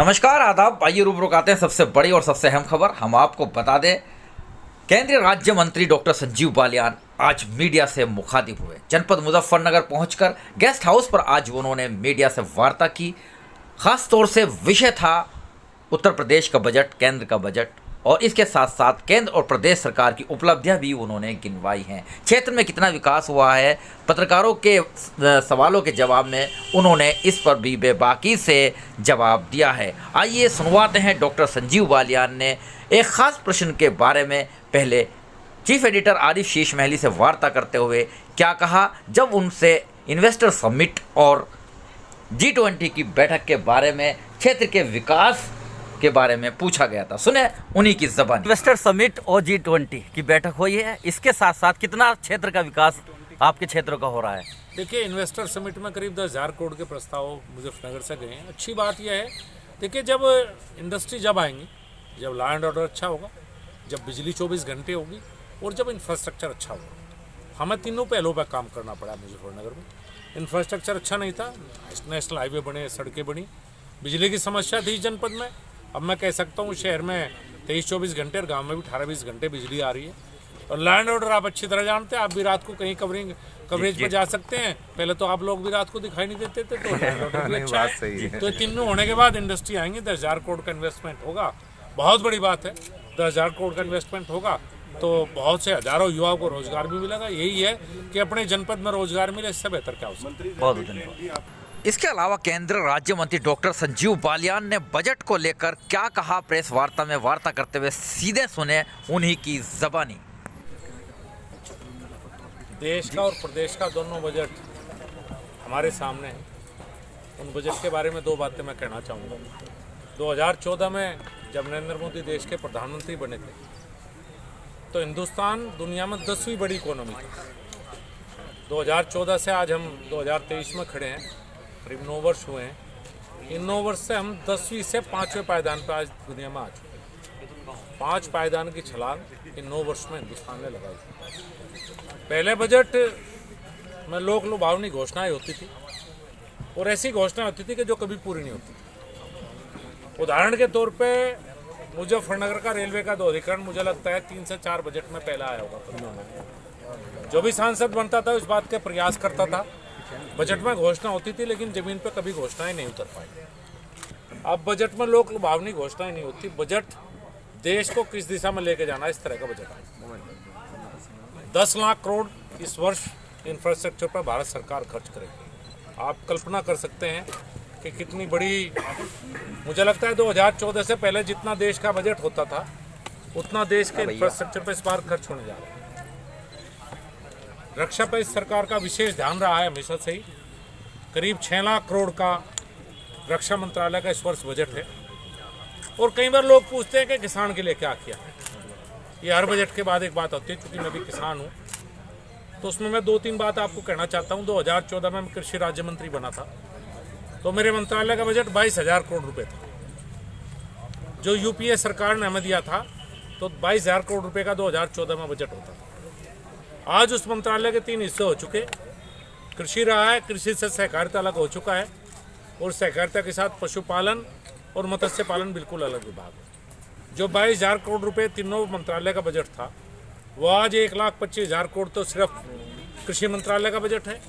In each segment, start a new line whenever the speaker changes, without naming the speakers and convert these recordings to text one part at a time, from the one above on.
नमस्कार आदाब। आइए रूबरू आते हैं सबसे बड़ी और सबसे अहम खबर। हम आपको बता दें, केंद्रीय राज्य मंत्री डॉक्टर संजीव बालियान आज मीडिया से मुखातिब हुए। जनपद मुजफ्फरनगर पहुंचकर गेस्ट हाउस पर आज उन्होंने मीडिया से वार्ता की। खास तौर से विषय था उत्तर प्रदेश का बजट, केंद्र का बजट, और इसके साथ साथ केंद्र और प्रदेश सरकार की उपलब्धियां भी उन्होंने गिनवाई हैं। क्षेत्र में कितना विकास हुआ है, पत्रकारों के सवालों के जवाब में उन्होंने इस पर भी बेबाकी से जवाब दिया है। आइए सुनवाते हैं डॉक्टर संजीव बालियान ने एक ख़ास प्रश्न के बारे में पहले चीफ एडिटर आरिफ शीश महली से वार्ता करते हुए क्या कहा जब उनसे इन्वेस्टर समिट और G20 की बैठक के बारे में, क्षेत्र के विकास के बारे में पूछा गया था। सुने उन्हीं की ज़बान।
इन्वेस्टर समिट और G20 की बैठक हुई है, इसके साथ साथ कितना क्षेत्र का विकास आपके क्षेत्र का हो रहा है?
देखिए, इन्वेस्टर समिट में करीब 10,000 करोड़ के प्रस्ताव मुजफ्फरनगर से गए हैं। अच्छी बात यह है, देखिए, जब इंडस्ट्री जब आएंगी, जब लॉ एंड ऑर्डर अच्छा होगा, जब बिजली 24 घंटे होगी और जब इंफ्रास्ट्रक्चर अच्छा होगा। हमें तीनों पहलों पर काम करना पड़ा मुजफ्फरनगर में। इंफ्रास्ट्रक्चर अच्छा नहीं था, नेशनल हाईवे बने, सड़कें बनी, बिजली की समस्या थी जनपद में। अब मैं कह सकता हूँ शहर में 23-24 घंटे और गांव में भी 18-20 घंटे बिजली आ रही है। और लैंड ऑर्डर आप अच्छी तरह जानते हैं, आप भी रात को कहीं कवरेज पर जा सकते हैं। पहले तो आप लोग भी रात को दिखाई नहीं देते थे, तो लैंड ऑर्डर भी अच्छा है। तो तीनों होने के बाद इंडस्ट्री आएंगी, 10,000 करोड़ का इन्वेस्टमेंट होगा, बहुत बड़ी बात है। 10,000 करोड़ का इन्वेस्टमेंट होगा तो बहुत से हजारों युवाओं को रोजगार भी मिलेगा। यही है कि अपने जनपद में रोजगार मिले, इससे बेहतर क्या हो सकता है।
बहुत धन्यवाद।
इसके अलावा केंद्रीय राज्य मंत्री डॉक्टर संजीव बालियान ने बजट को लेकर क्या कहा, प्रेस वार्ता में वार्ता करते हुए सीधे सुने उन्हीं की ज़बानी।
देश का और प्रदेश का दोनों बजट हमारे सामने है। उन बजट के बारे में दो बातें मैं कहना चाहूँगा। 2014 में जब नरेंद्र मोदी देश के प्रधानमंत्री बने थे तो हिंदुस्तान दुनिया में 10वीं बड़ी इकोनॉमी थी। 2014 से आज हम 2023 में खड़े हैं, करीब 9 वर्ष हुए हैं। इन 9 वर्ष से हम 10वीं से 5वें पायदान पर आज दुनिया में आ चुके हैं। 5 पायदान की छलांग इन 9 वर्ष में हिंदुस्तान ने लगाई। पहले बजट में लोक लुभावनी घोषणाएं होती थी और ऐसी घोषणाएं होती थी कि जो कभी पूरी नहीं होती। उदाहरण के तौर पे मुजफ्फरनगर का रेलवे का दोहरीकरण मुझे लगता है 3 से 4 बजट में पहला आया होगा। जो भी सांसद बनता था उस बात के प्रयास करता था। बजट में घोषणा होती थी लेकिन जमीन पर कभी घोषणाएं नहीं उतर पाई। अब बजट में लोक लुभावनी घोषणाएं नहीं होती। बजट देश को किस दिशा में लेके जाना है, इस तरह का बजट है। 10 लाख करोड़ इस वर्ष इंफ्रास्ट्रक्चर पर भारत सरकार खर्च करेगी। आप कल्पना कर सकते हैं कि कितनी बड़ी, मुझे लगता है 2014 से पहले जितना देश का बजट होता था उतना देश के इंफ्रास्ट्रक्चर पर इस बार खर्च होने जा रहा है। रक्षा पर इस सरकार का विशेष ध्यान रहा है हमेशा से ही। करीब 6 लाख करोड़ का रक्षा मंत्रालय का इस वर्ष बजट है। और कई बार लोग पूछते हैं कि किसान के लिए क्या किया। ये हर बजट के बाद एक बात होती है। चूँकि मैं भी किसान हूँ तो उसमें मैं 2-3 बात आपको कहना चाहता हूँ। 2014 में मैं कृषि राज्य मंत्री बना था तो मेरे मंत्रालय का बजट 22,000 करोड़ रुपये था। जो यूपीए सरकार ने हमें दिया था तो 22,000 करोड़ रुपये का 2014 में बजट होता था। आज उस मंत्रालय के 3 हिस्से हो चुके। कृषि रहा है, कृषि से सहकारिता अलग हो चुका है और सहकारिता के साथ पशुपालन और मत्स्य पालन बिल्कुल अलग विभाग है। जो 22,000 करोड़ रुपये तीनों मंत्रालय का बजट था वो आज 1,25,000 करोड़ तो सिर्फ कृषि मंत्रालय का बजट है।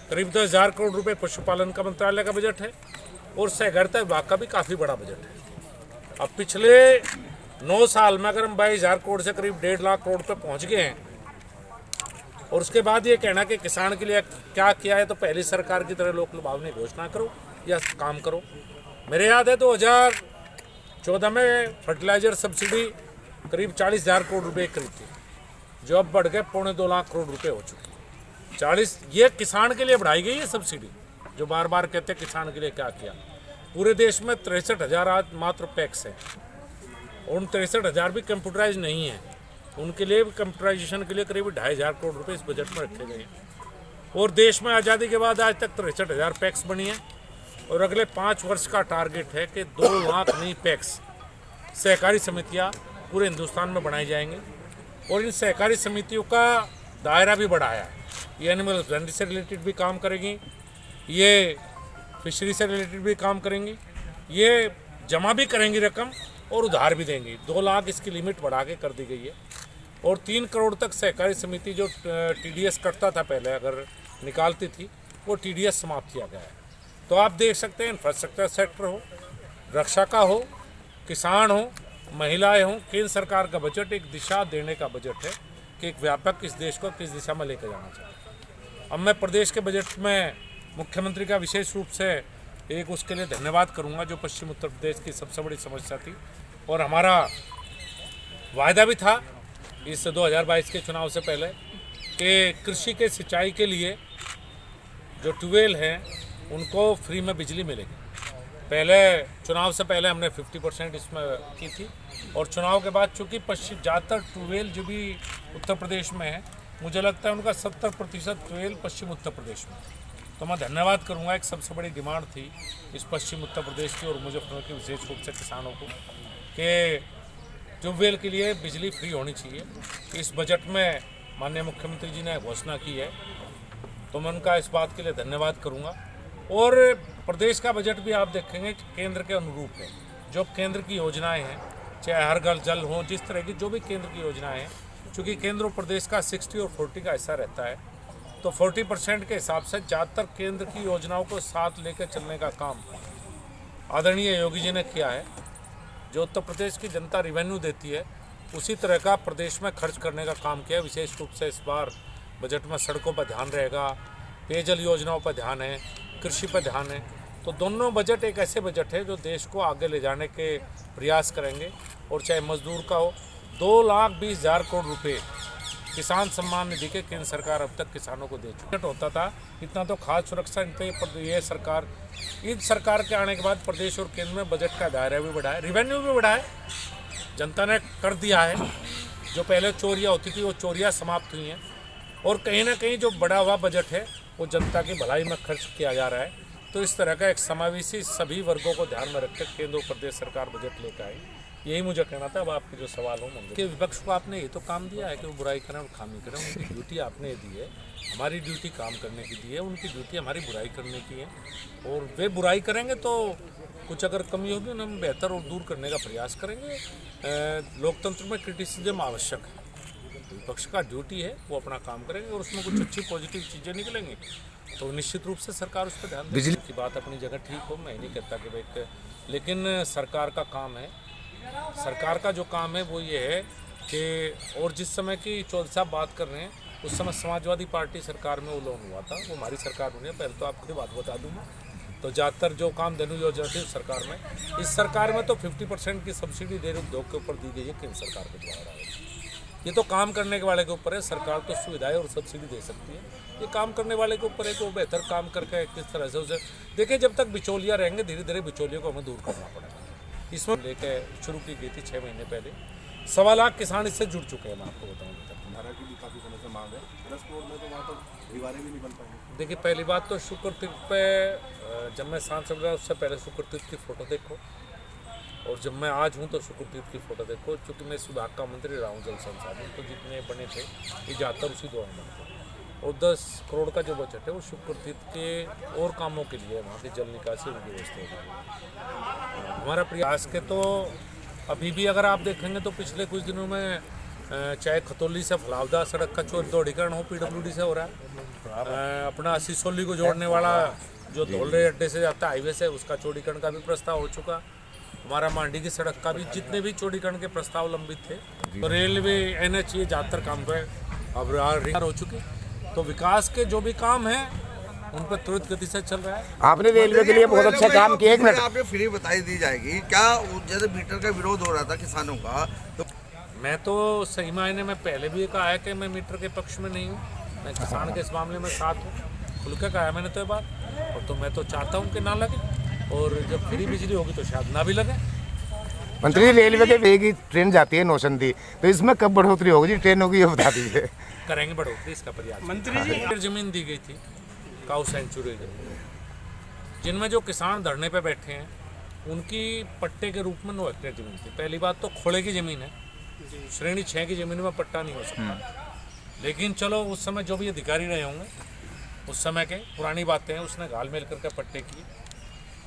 करीब 10,000 करोड़ रुपये पशुपालन का मंत्रालय का बजट है और सहकारिता विभाग का भी काफ़ी बड़ा बजट है। अब पिछले 9 साल में अगर हम 22,000 करोड़ से करीब 1.5 लाख करोड़ पर पहुँच गए हैं और उसके बाद ये कहना कि किसान के लिए क्या किया है, तो पहली सरकार की तरह लोक लुभावनी घोषणा करो या काम करो। मेरे याद है 2014 में फर्टिलाइजर सब्सिडी करीब 40,000 करोड़ रुपए करीब थी, जो अब बढ़ गए 2.25 लाख करोड़ रुपए हो चुके। 40 ये किसान के लिए बढ़ाई गई है सब्सिडी। जो बार बार कहते हैं किसान के लिए क्या किया। पूरे देश में 63,000 आज मात्र पैक्स हैं। उन 63,000 भी कंप्यूटराइज नहीं है। उनके लिए कंप्यूटराइजेशन के लिए करीब 2,500 करोड़ रुपए इस बजट में रखे गए हैं। और देश में आज़ादी के बाद आज तक 63,000 पैक्स बनी है और अगले 5 वर्ष का टारगेट है कि 2 लाख नई पैक्स सहकारी समितियां पूरे हिंदुस्तान में बनाई जाएंगी। और इन सहकारी समितियों का दायरा भी बढ़ाया है। ये एनिमल हस्बेंड्री से रिलेटेड भी काम करेंगी, ये फिशरी से रिलेटेड भी काम करेंगी, ये जमा भी करेंगी रकम और उधार भी देंगी। 2 लाख इसकी लिमिट बढ़ा के कर दी गई है और 3 करोड़ तक सहकारी समिति जो TDS कटता था पहले अगर निकालती थी, वो TDS समाप्त किया गया है। तो आप देख सकते हैं इंफ्रास्ट्रक्चर सेक्टर हो, रक्षा का हो, किसान हो, महिलाएं हों, केंद्र सरकार का बजट एक दिशा देने का बजट है कि एक व्यापक इस देश को किस दिशा में लेकर जाना चाहिए। अब मैं प्रदेश के बजट में मुख्यमंत्री का विशेष रूप से एक उसके लिए धन्यवाद करूंगा जो पश्चिम उत्तर प्रदेश की सबसे बड़ी समस्या थी और हमारा वायदा भी था इस 2022 के चुनाव से पहले कि कृषि के सिंचाई के लिए जो ट्यूबवेल हैं उनको फ्री में बिजली मिलेगी। पहले चुनाव से पहले हमने 50% इसमें की थी और चुनाव के बाद चूँकि पश्चिम ज़्यादातर ट्यूबवेल जो भी उत्तर प्रदेश में है, मुझे लगता है उनका 70% ट्यूबवेल पश्चिम उत्तर प्रदेश में। तो मैं धन्यवाद करूंगा, एक सबसे बड़ी डिमांड थी इस पश्चिम उत्तर प्रदेश की और मुजफ्फरनगर की विशेष रूप से किसानों को कि ट्यूबवेल के लिए बिजली फ्री होनी चाहिए। इस बजट में माननीय मुख्यमंत्री जी ने घोषणा की है, तो मैं उनका इस बात के लिए धन्यवाद करूंगा। और प्रदेश का बजट भी आप देखेंगे कि केंद्र के अनुरूप है। जो केंद्र की योजनाएं हैं, चाहे हर घर जल हो, जिस तरह की जो भी केंद्र की योजनाएं हैं, चूँकि केंद्र और प्रदेश का 60 और 40 का हिस्सा रहता है, तो 40% के हिसाब से ज़्यादातर केंद्र की योजनाओं को साथ लेकर चलने का काम आदरणीय योगी जी ने किया है। जो उत्तर प्रदेश की जनता रिवेन्यू देती है, उसी तरह का प्रदेश में खर्च करने का काम किया है। विशेष रूप से इस बार बजट में सड़कों पर ध्यान रहेगा, पेयजल योजनाओं पर ध्यान है, कृषि पर ध्यान है। तो दोनों बजट एक ऐसे बजट है जो देश को आगे ले जाने के प्रयास करेंगे। और चाहे मजदूर का हो, 2,20,000 करोड़ रुपए किसान सम्मान निधि के केंद्र सरकार अब तक किसानों को दे चुकी होता था। इतना तो खाद्य सुरक्षा ये सरकार, इस सरकार के आने के बाद प्रदेश और केंद्र में बजट का दायरा भी बढ़ा है, रिवेन्यू भी बढ़ा है। जनता ने कर दिया है, जो पहले चोरियाँ होती थी वो चोरियाँ समाप्त हुई हैं और कहीं ना कहीं जो बढ़ा हुआ बजट है वो जनता की भलाई में खर्च किया जा रहा है। तो इस तरह का एक समावेशी सभी वर्गों को ध्यान में रखकर केंद्र और प्रदेश सरकार बजट लेकर आई। यही मुझे कहना था। अब आपके जो सवाल हो कि विपक्ष को आपने ये तो काम दिया है कि वो बुराई करें और खामी करें, उनकी ड्यूटी आपने दी है। हमारी ड्यूटी काम करने की दी है, उनकी ड्यूटी हमारी बुराई करने की है। और वे बुराई करेंगे तो कुछ अगर कमी होगी उन्हें हम बेहतर और दूर करने का प्रयास करेंगे। लोकतंत्र में क्रिटिसिज्म आवश्यक है, विपक्ष का ड्यूटी है वो अपना काम करेंगे और उसमें कुछ अच्छी पॉजिटिव चीज़ें निकलेंगी तो निश्चित रूप से सरकार उस पर ध्यान देगी। बिजली की बात अपनी जगह ठीक हो, मैं नहीं कहता कि भाई, लेकिन सरकार का काम है, सरकार का जो काम है वो ये है कि, और जिस समय की चौधरी साहब बात कर रहे हैं उस समय समाजवादी पार्टी सरकार में वो लोन हुआ था, वो हमारी सरकार में नहीं। पहले तो आपको बात बता दूँ मैं, तो ज़्यादातर जो काम धनु योजना थी उस सरकार में, इस सरकार में तो 50% की सब्सिडी डेयरी उद्योग के ऊपर दी गई है केंद्र सरकार के द्वारा। ये तो काम करने के वाले के ऊपर है, सरकार तो सुविधाएं और सब्सिडी दे सकती है, ये काम करने वाले के ऊपर है कि वो बेहतर काम करके किस तरह से उसे देखिए। जब तक बिचौलिया रहेंगे धीरे धीरे बिचौलियों को हमें दूर करना पड़ेगा। इसमें लेके शुरू की गई थी 6 महीने पहले, 1.25 लाख किसान इससे जुड़ चुके हैं। मैं आपको बताऊँ
की भी काफ़ी समय से मांग है, 10 करोड़ में तो वहाँ तो दीवारें भी नहीं बन पाएंगी।
देखिए, पहली बात तो शुक्र तीर्थ पे जब मैं सांसद रहा उससे पहले शुक्र तीर्थ की फ़ोटो देखो, और जब मैं आज हूँ तो शुक्र तीर्थ की फ़ोटो देखो। चूँकि मैं इस विभाग का मंत्री रहा हूँ जल संसाधन, तो जितने बने थे ये ज़्यादातर उसी दौरान बने थे। और 10 करोड़ का जो बजट है वो शुक्र तीर्थ के और कामों के लिए, वहाँ की जल निकासी उनकी व्यवस्था होगी। हमारा प्रयास के तो अभी भी अगर आप देखेंगे तो पिछले कुछ दिनों में चाहे खतौली से फलावदा सड़क का चौड़ीकरण हो, PWD से हो रहा है। अपना सिसोली को जोड़ने वाला जो धौलरे अड्डे से जाता है हाईवे से, उसका चौड़ीकरण का भी प्रस्ताव हो चुका। हमारा मांडी की सड़क का भी जितने भी चौड़ीकरण के प्रस्ताव लंबित थे, तो रेलवे NH ये ज़्यादातर काम पे अब हो चुके। तो विकास के जो भी काम हैं उन पर त्वरित गति से चल रहा है।
आपने रेलवे के लिए बहुत अच्छा काम किया। 1 मिनट,
आपने फ्री बताई दी जाएगी क्या? जैसे मीटर का विरोध हो रहा था किसानों का, तो
मैं तो सही मायने में पहले भी कहा है कि मैं मीटर के पक्ष में नहीं हूँ, मैं किसान के इस मामले में साथ हूँ, खुल के कहा है मैंने तो ये बात। और तो मैं तो चाहता हूँ कि ना लगे, और जब फ्री बिजली होगी तो शायद ना भी लगे।
मंत्री जी, रेलवे के एक ही ट्रेन जाती है नौसंदी, तो इसमें कब बढ़ोतरी होगी जी ट्रेनों की, ये बता दीजिए।
करेंगे बढ़ोतरी, इसका प्रयास। मंत्री जी, जमीन दी गई थी काऊ सेंचुरी जिनमें जो किसान धरने पे बैठे हैं उनकी पट्टे के रूप में 9 हेक्टेयर जमीन थी। पहली बात तो खोड़े की ज़मीन है, श्रेणी 6 की ज़मीन में पट्टा नहीं हो सकता। लेकिन चलो, उस समय जो भी अधिकारी रहे होंगे उस समय के पुरानी बातें हैं, उसने घाल मेल करके पट्टे किए।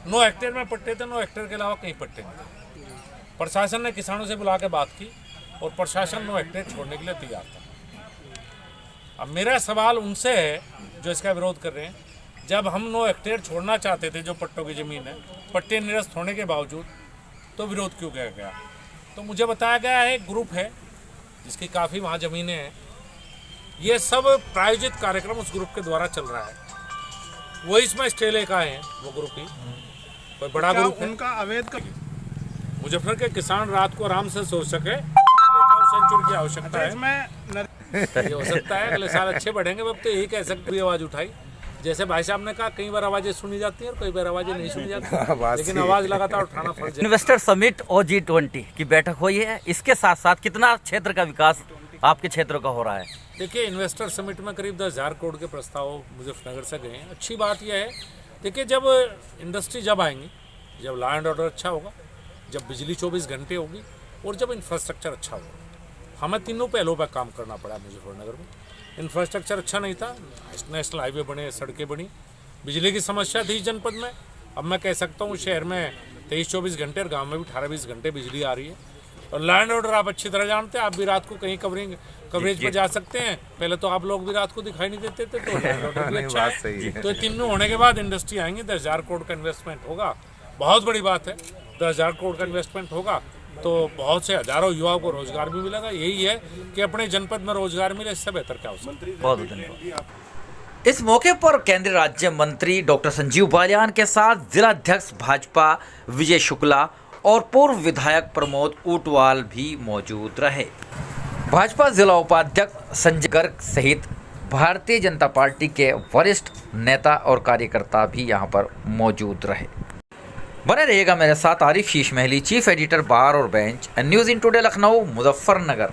नो हेक्टेयर में पट्टे थे, नो हेक्टेयर के अलावा कहीं पट्टे नहीं थे। प्रशासन ने किसानों से बुला के बात की और प्रशासन नो हेक्टेयर छोड़ने के लिए तैयार था। अब मेरा सवाल उनसे है जो इसका विरोध कर रहे हैं, जब हम नो हेक्टेयर छोड़ना चाहते थे, जो पट्टों की ज़मीन है, पट्टे निरस्त होने के बावजूद, तो विरोध क्यों किया गया? तो मुझे बताया गया है एक ग्रुप है जिसकी काफ़ी वहाँ ज़मीनें हैं, ये सब प्रायोजित कार्यक्रम उस ग्रुप के द्वारा चल रहा है, वो इसमें स्टे लेकर आए हैं, वो ग्रुप ही कोई बड़ा ग्रुप है।
उनका अवैध
मुजफ्फर के किसान रात को आराम से सो सके, सेंचुरी की आवश्यकता है। ये हो सकता है अगले साल अच्छे बढ़ेंगे। अब तो यही कह सकते आवाज़ उठाई, जैसे भाई साहब ने कहा, कई बार आवाज़ें सुनी जाती हैं और कई बार आवाज़ें नहीं सुनी जाती, लेकिन आवाज़ लगातार उठाना फर्ज है।
इन्वेस्टर समिट और G20 की बैठक हुई है, इसके साथ साथ कितना क्षेत्र का विकास आपके क्षेत्र का हो रहा है?
देखिए, इन्वेस्टर समिट में करीब 10,000 करोड़ के प्रस्ताव मुजफ्फरनगर से गए हैं। अच्छी बात यह है, देखिए, जब इंडस्ट्री जब आएंगी, जब लॉ एंड ऑर्डर अच्छा होगा, जब बिजली 24 घंटे होगी और जब इंफ्रास्ट्रक्चर अच्छा होगा। हमें तीनों पहलों पर काम करना पड़ा मुजफ्फरनगर में। इंफ्रास्ट्रक्चर अच्छा नहीं था, नेशनल हाईवे बने, सड़कें बनी, बिजली की समस्या थी जनपद में। अब मैं कह सकता हूँ शहर में 23-24 घंटे और गांव में भी 18-20 घंटे बिजली आ रही है। और लैंड ऑर्डर आप अच्छी तरह जानते हैं, आप भी रात को कहीं कवरेज पर जा सकते हैं। पहले तो आप लोग भी रात को दिखाई नहीं देते थे, तो लैंड ऑर्डर भी अच्छा है। तो तीनों होने के बाद इंडस्ट्री आएंगी, 10,000 करोड़ का इन्वेस्टमेंट होगा, बहुत बड़ी बात है। 10,000 करोड़ का इन्वेस्टमेंट होगा तो बहुत से हजारों युवाओं को रोजगार भी मिलेगा। यही है कि अपने जनपद में रोजगार मिले, इससे बेहतर क्या हो सकता है।
बहुत धन्यवाद।
इस मौके पर केंद्रीय राज्य मंत्री डॉक्टर संजीव बालियान के साथ जिलाध्यक्ष भाजपा विजय शुक्ला और पूर्व विधायक प्रमोद ऊंटवाल भी मौजूद रहे। भाजपा जिला उपाध्यक्ष संजय गर्ग सहित भारतीय जनता पार्टी के वरिष्ठ नेता और कार्यकर्ता भी यहां पर मौजूद रहे। बने रहिएगा मेरे साथ। आरिफ शीश महली, चीफ एडिटर बार और bench, news in today Lucknow, Muzaffarnagar.